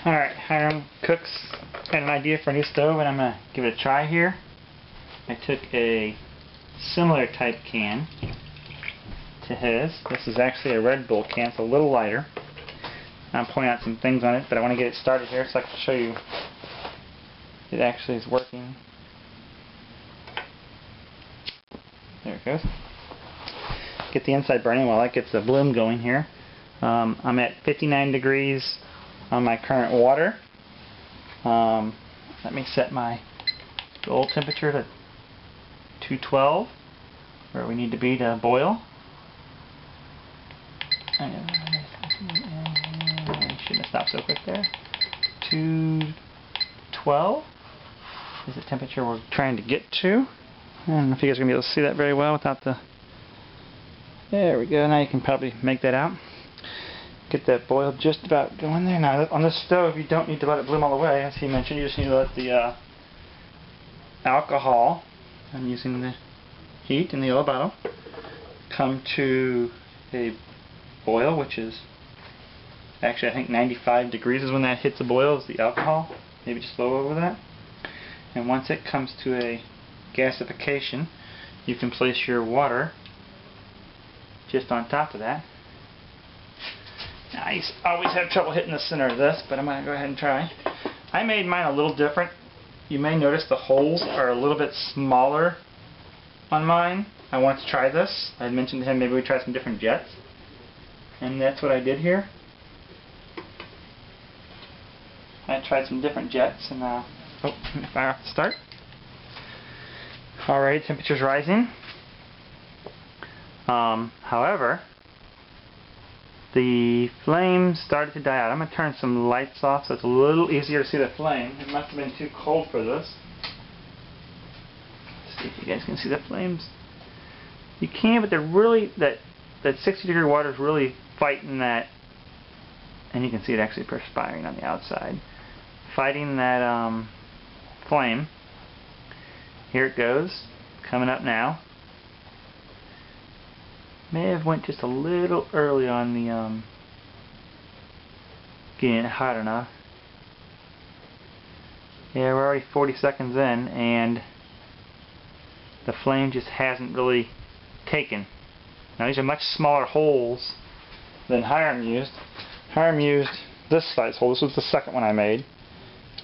Alright, Hiram Cooks had an idea for a new stove, and I'm going to give it a try here. I took a similar type can to his. This is actually a Red Bull can. It's a little lighter. I'm pointing out some things on it, but I want to get it started here so I can show you it actually is working. There it goes. Get the inside burning while that gets the bloom going here. I'm at 59 degrees on my current water. Let me set my goal temperature to 212, where we need to be to boil. I shouldn't have stopped so quick there. 212 is the temperature we're trying to get to. I don't know if you guys are going to be able to see that very well without the... There we go. Now you can probably make that out. Get that boil just about going there. Now on this stove you don't need to let it bloom all the way, as he mentioned. You just need to let the alcohol, I'm using the heat in the yellow bottle, come to a boil, which is actually I think 95 degrees is when that hits a boil, is the alcohol, maybe just a little over that. And once it comes to a gasification, you can place your water just on top of that. Now, I always have trouble hitting the center of this, but I'm going to go ahead and try. I made mine a little different. You may notice the holes are a little bit smaller on mine. I want to try this. I had mentioned to him maybe we try some different jets, and that's what I did here. I tried some different jets, and oh, let me fire off the start. Alright, temperature's rising. However, the flames started to die out. I'm going to turn some lights off so it's a little easier to see the flame. It must have been too cold for this. Let's see if you guys can see the flames. You can, but they're really, that 60-degree water is really fighting that, and you can see it actually perspiring on the outside. Fighting that flame. Here it goes, coming up now. May have went just a little early on the getting it hot enough. Yeah, we're already 40 seconds in and the flame just hasn't really taken. Now these are much smaller holes than Hiram used. Hiram used this size hole. This was the second one I made.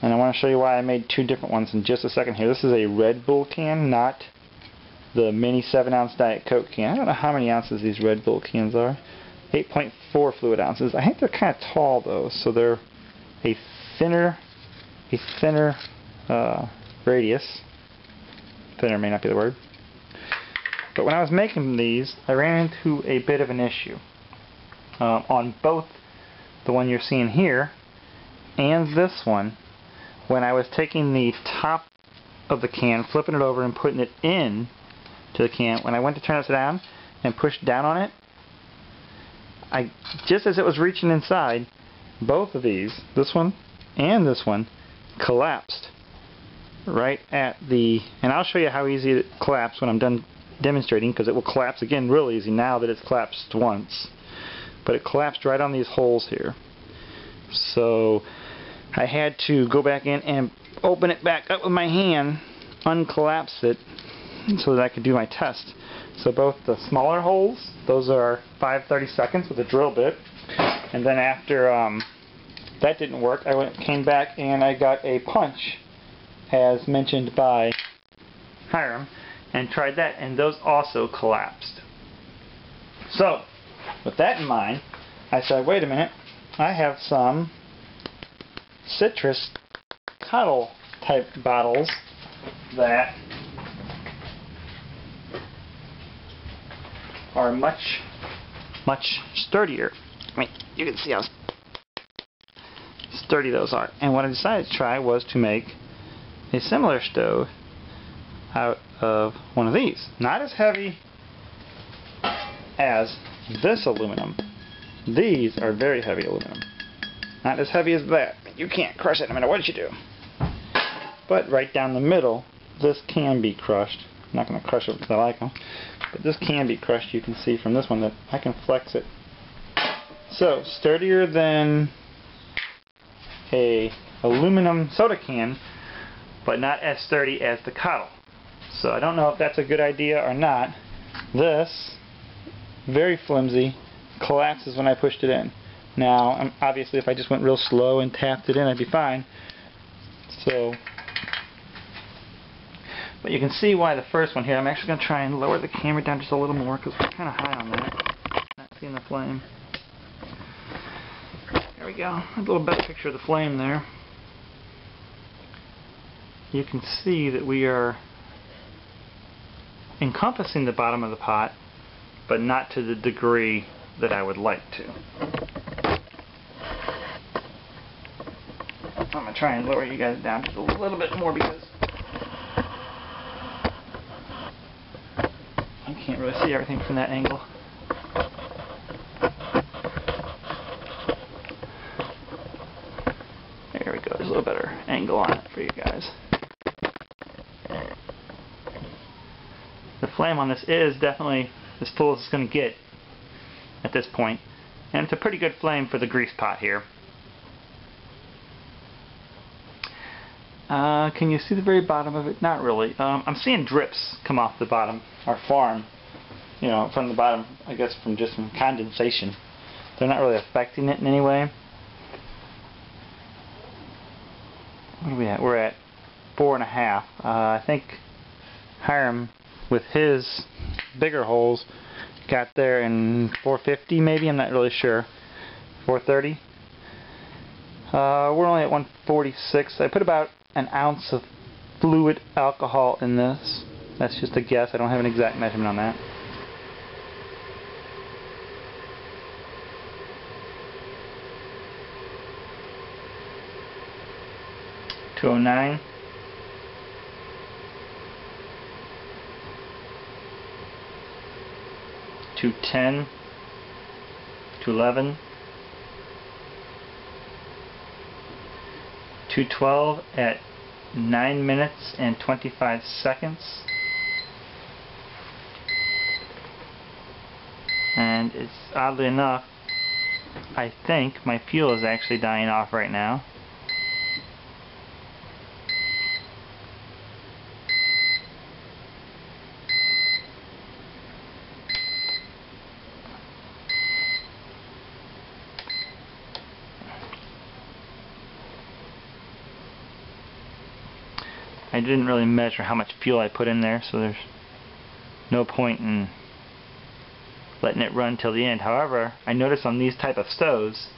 And I want to show you why I made two different ones in just a second here. This is a Red Bull can, not the mini 7-ounce Diet Coke can. I don't know how many ounces these Red Bull cans are. 8.4 fluid ounces. I think they're kind of tall though, so they're a thinner radius. Thinner may not be the word. But when I was making these, I ran into a bit of an issue. On both the one you're seeing here and this one, when I was taking the top of the can, flipping it over and putting it in to the can, when I went to turn it down and pushed down on it, just as it was reaching inside, both of these, this one and this one, collapsed right at the, and I'll show you how easy it collapsed when I'm done demonstrating, because it will collapse again real easy now that it's collapsed once. But it collapsed right on these holes here. So I had to go back in and open it back up with my hand, uncollapse it, so that I could do my test. So both the smaller holes, those are 5/32 with a drill bit, and then after that didn't work, I came back and I got a punch, as mentioned by Hiram, and tried that, and those also collapsed. So with that in mind, I said, wait a minute, I have some citrus cuddle type bottles that are much sturdier. I mean, you can see how sturdy those are. And what I decided to try was to make a similar stove out of one of these. Not as heavy as this aluminum. These are very heavy aluminum. Not as heavy as that. You can't crush it no matter what you do. But right down the middle, this can be crushed. I'm not going to crush it because I like them. But this can be crushed. You can see from this one that I can flex it. So, sturdier than a aluminum soda can, but not as sturdy as the Cottle. So I don't know if that's a good idea or not. This, very flimsy, collapses when I pushed it in. Now, obviously if I just went real slow and tapped it in, I'd be fine. So, but you can see why the first one here, I'm actually going to try and lower the camera down just a little more because we're kind of high on that. Not seeing the flame. There we go. A little better picture of the flame there. You can see that we are encompassing the bottom of the pot, but not to the degree that I would like to. I'm going to try and lower you guys down just a little bit more because I can't really see everything from that angle. There we go, there's a little better angle on it for you guys. The flame on this is definitely as full as it's going to get at this point, and it's a pretty good flame for the grease pot here. Can you see the very bottom of it? Not really. I'm seeing drips come off the bottom, our farm, you know, from the bottom, I guess from just some condensation. They're not really affecting it in any way. What are we at? We're at 4.5. I think Hiram, with his bigger holes, got there in 450 maybe, I'm not really sure. 430. We're only at 146. I put about an ounce of fluid alcohol in this. That's just a guess. I don't have an exact measurement on that. $209. $210. $211. $212 at 9 minutes and 25 seconds. And it's oddly enough, I think my fuel is actually dying off right now. I didn't really measure how much fuel I put in there, so there's no point in letting it run till the end. However, I noticed on these type of stoves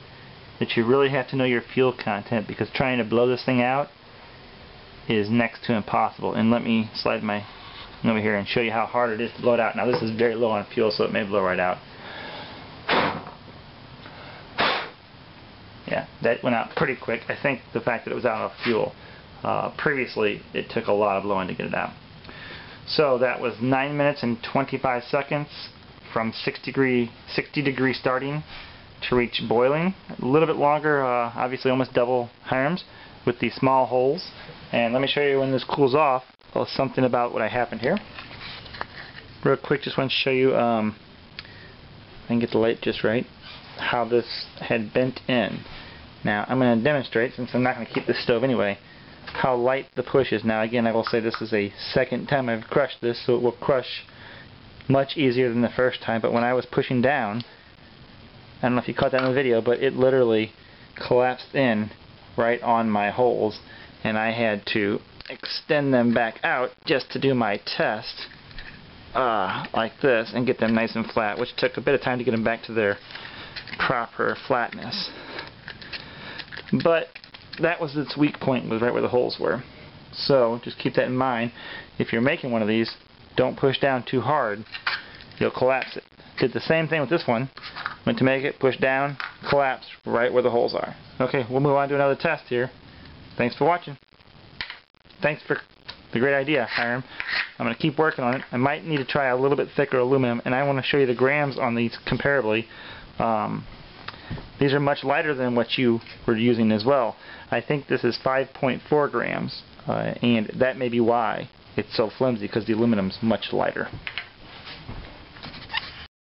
that you really have to know your fuel content, because trying to blow this thing out is next to impossible. And let me slide my over here and show you how hard it is to blow it out. Now this is very low on fuel, so it may blow right out. Yeah, that went out pretty quick. I think the fact that it was out of fuel. Previously, it took a lot of blowing to get it out. So that was 9 minutes and 25 seconds from 60 degree starting to reach boiling. A little bit longer, obviously almost double Hiram's with these small holes. And let me show you when this cools off, something about what happened here. Real quick, just want to show you, I can get the light just right, how this had bent in. Now I'm going to demonstrate, since I'm not going to keep this stove anyway, how light the push is. Now again, I will say this is a second time I've crushed this, so it will crush much easier than the first time. But when I was pushing down, I don't know if you caught that in the video, but it literally collapsed in right on my holes, and I had to extend them back out just to do my test like this and get them nice and flat, which took a bit of time to get them back to their proper flatness. But that was its weak point, was right where the holes were. So just keep that in mind. If you're making one of these, don't push down too hard. You'll collapse it. Did the same thing with this one. Went to make it, push down, collapse right where the holes are. Okay, we'll move on to another test here. Thanks for watching. Thanks for the great idea, Hiram. I'm going to keep working on it. I might need to try a little bit thicker aluminum, and I want to show you the grams on these comparably. These are much lighter than what you were using as well. I think this is 5.4 grams, and that may be why it's so flimsy, because the aluminum's much lighter.